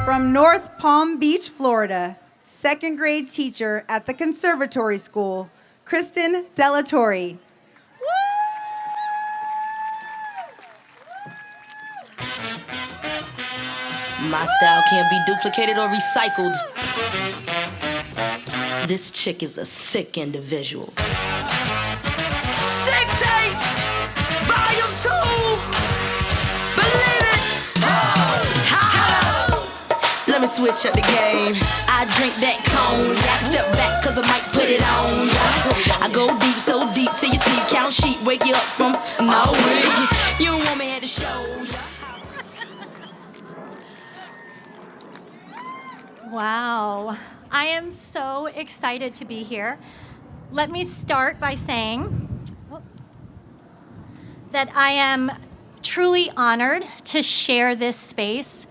From North Palm Beach, Florida, second grade teacher at the Conservatory School, Kristin DeLaTorre. My style can't be duplicated or recycled. This chick is a sick individual. Sick tape! Volume 2! Believe it! Let me switch up the game. I drink that cognac. Step back cause I might put it on. I go deep, so deep till you sleep. Count sheep, wake you up from no way. You don't want me at the show. Wow, I am so excited to be here. Let me start by saying that I am truly honored to share this space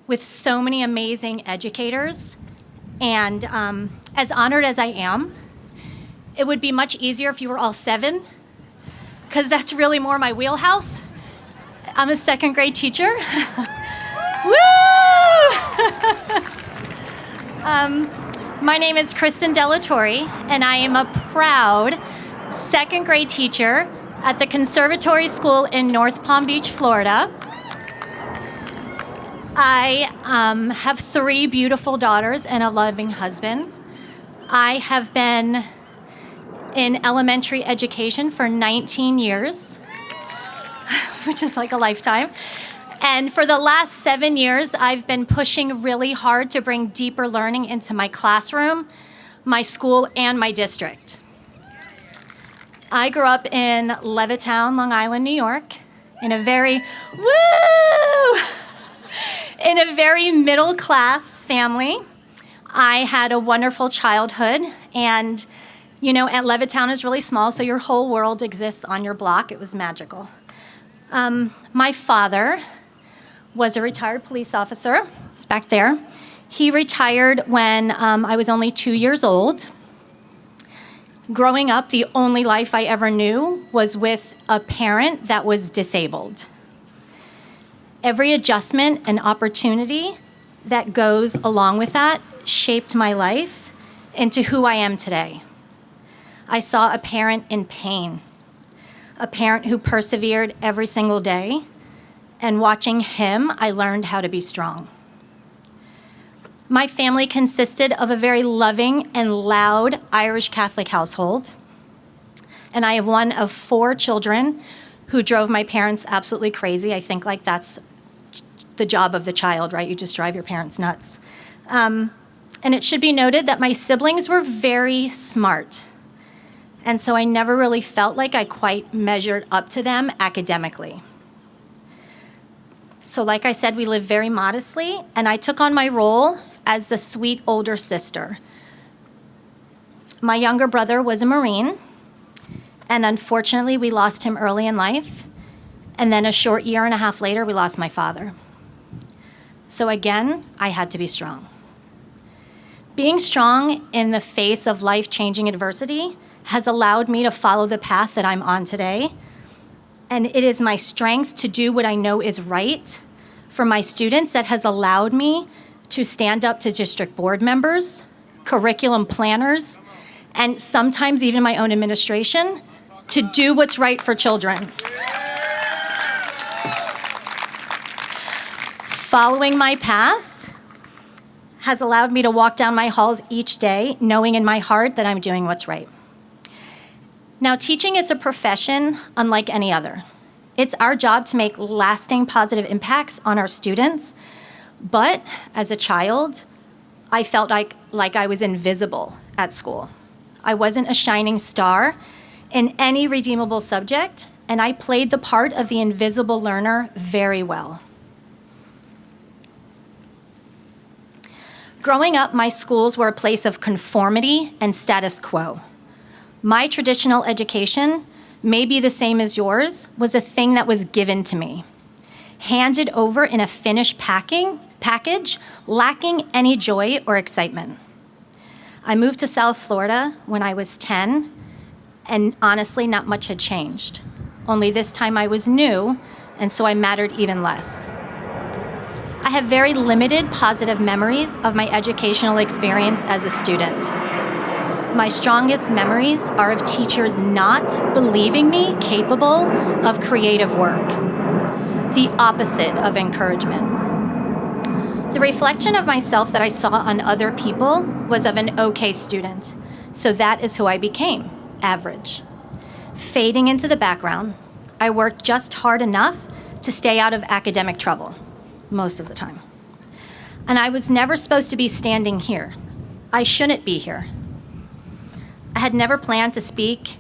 with so many amazing educators. And as honored as I am, it would be much easier if you were all 7, because that's really more my wheelhouse. I'm a second grade teacher. Woo! My name is Kristin DeLaTorre, and I am a proud second grade teacher at the Conservatory School in North Palm Beach, Florida. I have 3 beautiful daughters and a loving husband. I have been in elementary education for 19 years, which is like a lifetime. And for the last 7 years, I've been pushing really hard to bring deeper learning into my classroom, my school, and my district. I grew up in Levittown, Long Island, New York, in a very middle-class family. I had a wonderful childhood, and at Levittown is really small, so your whole world exists on your block. It was magical. My father was a retired police officer. It's back there. He retired when I was only 2 years old. Growing up, the only life I ever knew was with a parent that was disabled. Every adjustment and opportunity that goes along with that shaped my life into who I am today. I saw a parent in pain, a parent who persevered every single day, and watching him, I learned how to be strong. My family consisted of a very loving and loud Irish Catholic household, and I have one of 4 children who drove my parents absolutely crazy. I think that's the job of the child, right? You just drive your parents nuts. And it should be noted that my siblings were very smart, and so I never really felt like I quite measured up to them academically. So like I said, we lived very modestly, and I took on my role as the sweet older sister. My younger brother was a Marine, and unfortunately, we lost him early in life, and then a short year and a half later, we lost my father. So again, I had to be strong. Being strong in the face of life-changing adversity has allowed me to follow the path that I'm on today. And it is my strength to do what I know is right for my students that has allowed me to stand up to district board members, curriculum planners, and sometimes even my own administration to do what's right for children. Following my path has allowed me to walk down my halls each day knowing in my heart that I'm doing what's right. Now, teaching is a profession unlike any other. It's our job to make lasting positive impacts on our students, but as a child, I felt like I was invisible at school. I wasn't a shining star in any redeemable subject, and I played the part of the invisible learner very well. Growing up, my schools were a place of conformity and status quo. My traditional education, maybe the same as yours, was a thing that was given to me, handed over in a finished package, lacking any joy or excitement. I moved to South Florida when I was 10, and honestly, not much had changed. Only this time I was new, and so I mattered even less. I have very limited positive memories of my educational experience as a student. My strongest memories are of teachers not believing me capable of creative work, the opposite of encouragement. The reflection of myself that I saw on other people was of an okay student, so that is who I became, average. Fading into the background, I worked just hard enough to stay out of academic trouble, most of the time. And I was never supposed to be standing here. I shouldn't be here. I had never planned to speak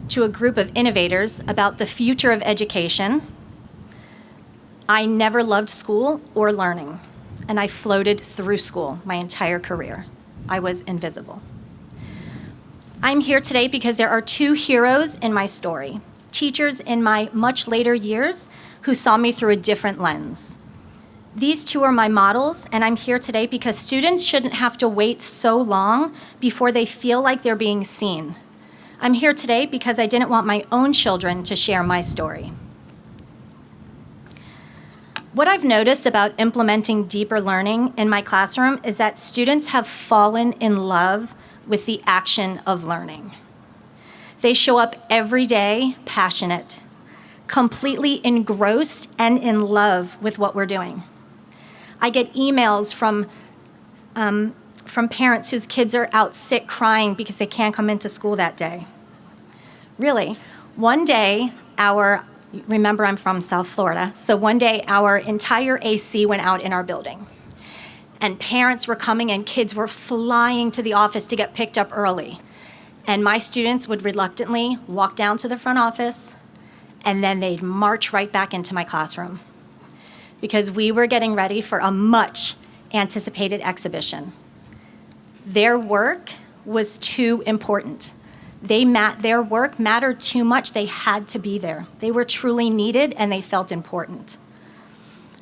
to a group of innovators about the future of education. I never loved school or learning, and I floated through school my entire career. I was invisible. I'm here today because there are two heroes in my story, teachers in my much later years who saw me through a different lens. These two are my models, and I'm here today because students shouldn't have to wait so long before they feel like they're being seen. I'm here today because I didn't want my own children to share my story. What I've noticed about implementing deeper learning in my classroom is that students have fallen in love with the action of learning. They show up every day passionate, completely engrossed and in love with what we're doing. I get emails from parents whose kids are out sick crying because they can't come into school that day. Really, one day remember I'm from South Florida, so one day our entire AC went out in our building. And parents were coming and kids were flying to the office to get picked up early. And my students would reluctantly walk down to the front office, and then they'd march right back into my classroom because we were getting ready for a much anticipated exhibition. Their work was too important. Their work mattered too much. They had to be there. They were truly needed and they felt important.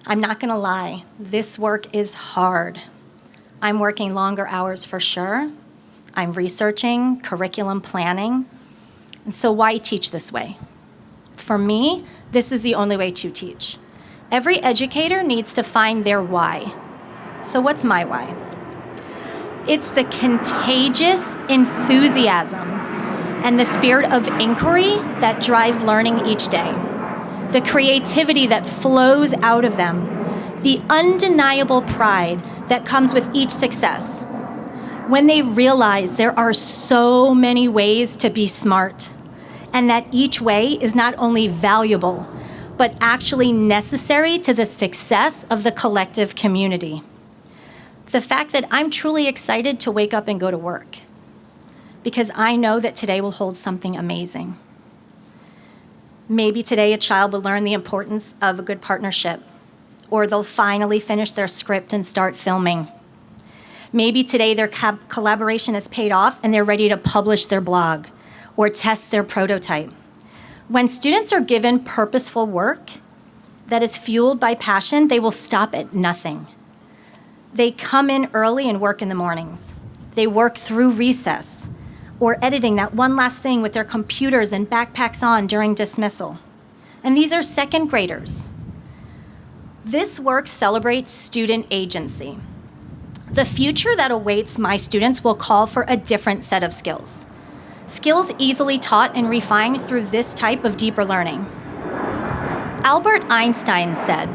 I'm not gonna lie, this work is hard. I'm working longer hours for sure. I'm researching, curriculum planning. And so why teach this way? For me, this is the only way to teach. Every educator needs to find their why. So what's my why? It's the contagious enthusiasm and the spirit of inquiry that drives learning each day. The creativity that flows out of them, the undeniable pride that comes with each success. When they realize there are so many ways to be smart, and that each way is not only valuable, but actually necessary to the success of the collective community. The fact that I'm truly excited to wake up and go to work, because I know that today will hold something amazing. Maybe today a child will learn the importance of a good partnership, or they'll finally finish their script and start filming. Maybe today their collaboration has paid off and they're ready to publish their blog or test their prototype. When students are given purposeful work that is fueled by passion, they will stop at nothing. They come in early and work in the mornings. They work through recess or editing that one last thing with their computers and backpacks on during dismissal. And these are second graders. This work celebrates student agency. The future that awaits my students will call for a different set of skills. Skills easily taught and refined through this type of deeper learning. Albert Einstein said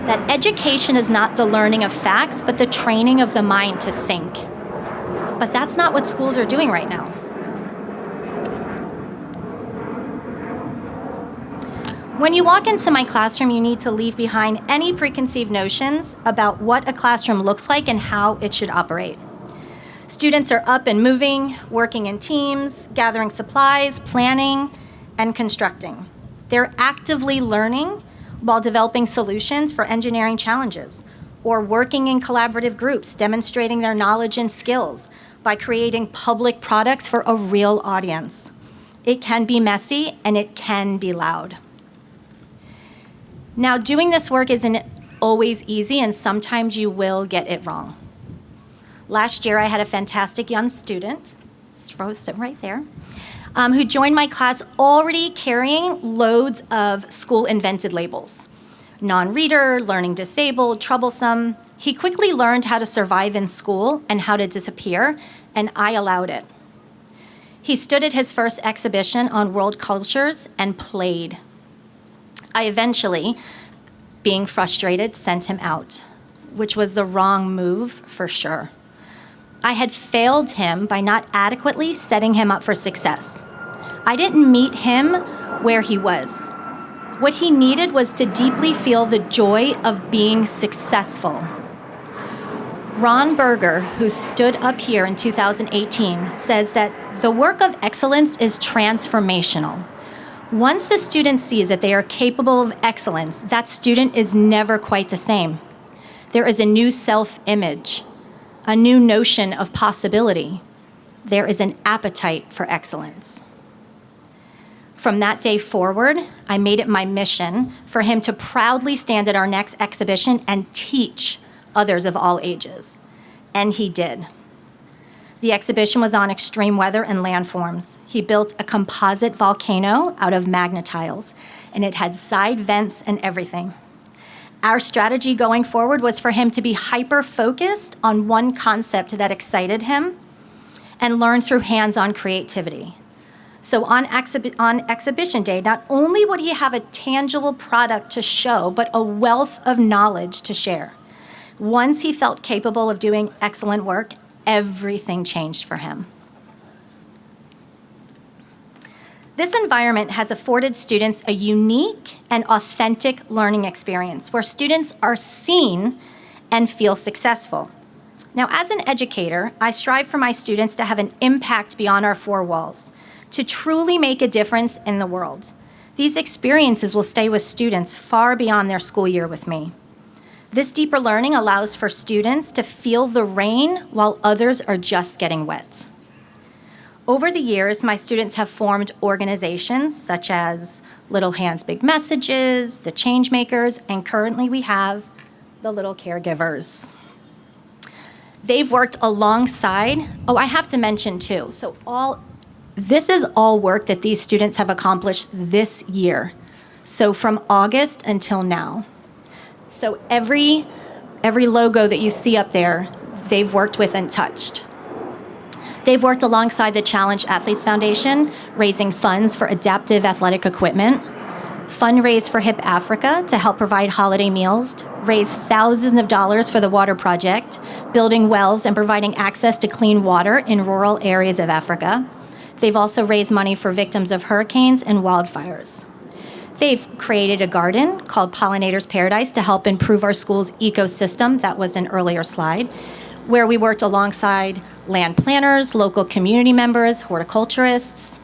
that education is not the learning of facts, but the training of the mind to think. But that's not what schools are doing right now. When you walk into my classroom, you need to leave behind any preconceived notions about what a classroom looks like and how it should operate. Students are up and moving, working in teams, gathering supplies, planning, and constructing. They're actively learning while developing solutions for engineering challenges, or working in collaborative groups, demonstrating their knowledge and skills by creating public products for a real audience. It can be messy and it can be loud. Now, doing this work isn't always easy, and sometimes you will get it wrong. Last year, I had a fantastic young student, sitting right there, who joined my class already carrying loads of school-invented labels. Non-reader, learning disabled, troublesome, He quickly learned how to survive in school and how to disappear, and I allowed it. He stood at his first exhibition on world cultures and played. I eventually, being frustrated, sent him out, which was the wrong move for sure. I had failed him by not adequately setting him up for success. I didn't meet him where he was. What he needed was to deeply feel the joy of being successful. Ron Berger, who stood up here in 2018, says that the work of excellence is transformational. Once a student sees that they are capable of excellence, that student is never quite the same. There is a new self-image, a new notion of possibility. There is an appetite for excellence. From that day forward, I made it my mission for him to proudly stand at our next exhibition and teach others of all ages. And he did. The exhibition was on extreme weather and landforms. He built a composite volcano out of magnetiles, and it had side vents and everything. Our strategy going forward was for him to be hyper-focused on one concept that excited him and learn through hands-on creativity. So on exhibition day, not only would he have a tangible product to show, but a wealth of knowledge to share. Once he felt capable of doing excellent work, everything changed for him. This environment has afforded students a unique and authentic learning experience where students are seen and feel successful. Now, as an educator, I strive for my students to have an impact beyond our four walls, to truly make a difference in the world. These experiences will stay with students far beyond their school year with me. This deeper learning allows for students to feel the rain while others are just getting wet. Over the years, my students have formed organizations such as Little Hands, Big Messages, the Changemakers, and currently we have the Little Caregivers. They've worked alongside, I have to mention too, this is all work that these students have accomplished this year. So from August until now. So every logo that you see up there, they've worked with and touched. They've worked alongside the Challenge Athletes Foundation, raising funds for adaptive athletic equipment, fundraise for HIP Africa to help provide holiday meals, raise thousands of dollars for the Water Project, building wells and providing access to clean water in rural areas of Africa. They've also raised money for victims of hurricanes and wildfires. They've created a garden called Pollinator's Paradise to help improve our school's ecosystem. That was an earlier slide, where we worked alongside land planners, local community members, horticulturists.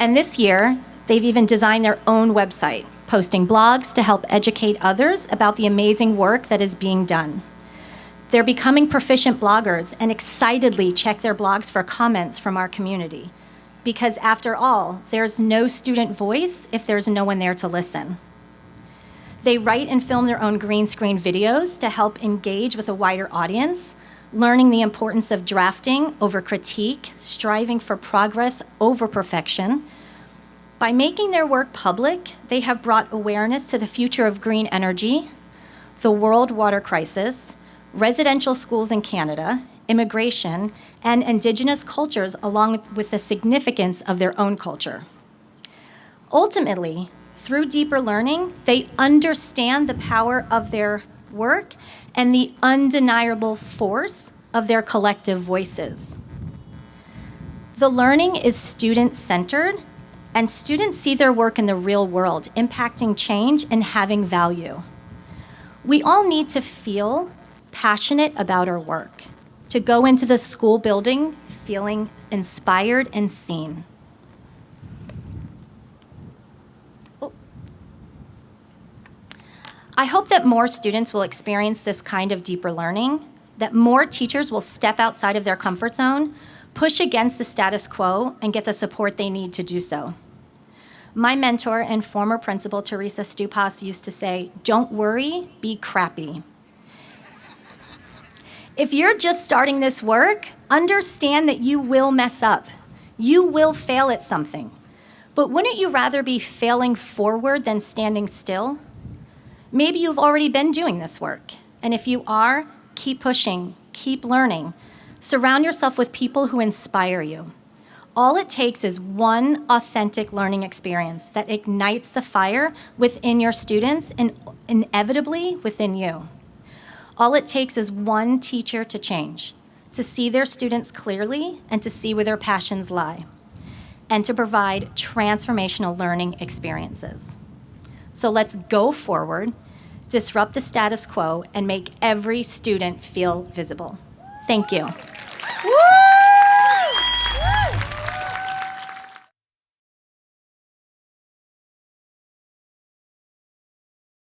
And this year, they've even designed their own website, posting blogs to help educate others about the amazing work that is being done. They're becoming proficient bloggers and excitedly check their blogs for comments from our community. Because after all, there's no student voice if there's no one there to listen. They write and film their own green screen videos to help engage with a wider audience, learning the importance of drafting over critique, striving for progress over perfection. By making their work public, they have brought awareness to the future of green energy, the world water crisis, residential schools in Canada, immigration, and Indigenous cultures, along with the significance of their own culture. Ultimately, through deeper learning, they understand the power of their work and the undeniable force of their collective voices. The learning is student-centered, and students see their work in the real world, impacting change and having value. We all need to feel passionate about our work, to go into the school building feeling inspired and seen. I hope that more students will experience this kind of deeper learning, that more teachers will step outside of their comfort zone, push against the status quo, and get the support they need to do so. My mentor and former principal, Teresa Stupas, used to say, "Don't worry, be crappy." If you're just starting this work, understand that you will mess up. You will fail at something. But wouldn't you rather be failing forward than standing still? Maybe you've already been doing this work, and if you are, keep pushing, keep learning. Surround yourself with people who inspire you. All it takes is one authentic learning experience that ignites the fire within your students and inevitably within you. All it takes is one teacher to change, to see their students clearly and to see where their passions lie, and to provide transformational learning experiences. So let's go forward, disrupt the status quo, and make every student feel visible. Thank you. Woo!